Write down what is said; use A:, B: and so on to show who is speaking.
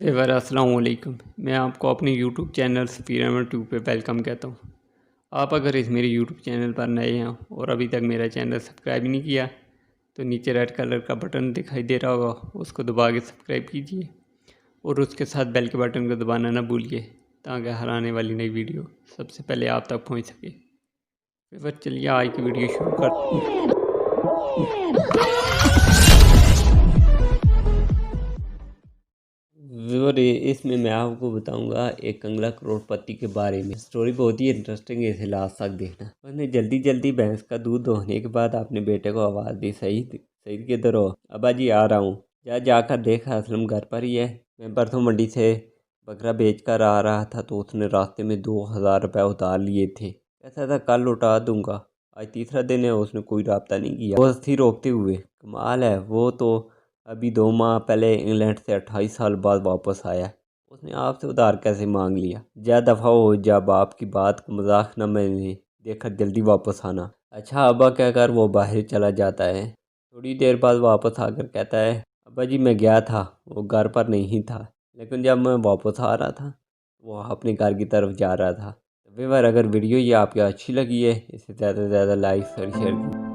A: Viewer अस्सलाम वालेकुम। मैं आपको अपने यूट्यूब चैनल सफ़ीर अहमद 2 पे वेलकम कहता हूँ। आप अगर इस मेरे यूट्यूब चैनल पर नए हैं और अभी तक मेरा चैनल सब्सक्राइब नहीं किया तो नीचे रेड कलर का बटन दिखाई दे रहा होगा, उसको दबा के सब्सक्राइब कीजिए और उसके साथ बेल के बटन को दबाना ना भूलिए ताकि हर आने वाली नई वीडियो सबसे पहले आप तक पहुँच सके। व्यूअर चलिए आज की वीडियो शुरू करते हैं। व्यूअर इसमें मैं आपको बताऊंगा एक कंगला करोड़पति के बारे में। स्टोरी बहुत ही इंटरेस्टिंग है, इसे लास्ट तक देखना। उसने जल्दी जल्दी भैंस का दूध दोहने के बाद अपने बेटे को आवाज़ दी, सईद सईद किधर हो? अब्बा जी आ रहा हूँ। जाकर देखा असलम घर पर ही है। मैं परसों मंडी से बकरा बेच कर आ रहा था तो उसने रास्ते में 2000 रुपये उधार लिए थे। ऐसा था कल लौटा दूंगा। आज तीसरा दिन है, उसने कोई रब्ता नहीं किया। वो थी रोकते हुए। कमाल है, वो तो अभी 2 माह पहले इंग्लैंड से 28 साल बाद वापस आया। उसने आपसे उधार कैसे मांग लिया? जा दफ़ा हो, जब आपकी बात को मजाक न मैंने देखा, जल्दी वापस आना। अच्छा अब्बा कहकर वो बाहर चला जाता है। थोड़ी देर बाद वापस आकर कहता है, अब्बा जी मैं गया था, वो घर पर नहीं था, लेकिन जब मैं वापस आ रहा था वो अपने घर की तरफ जा रहा था। तो व्यूअर अगर वीडियो ये आपको अच्छी लगी है, इसे ज़्यादा से ज़्यादा लाइक और शेयर कीजिए।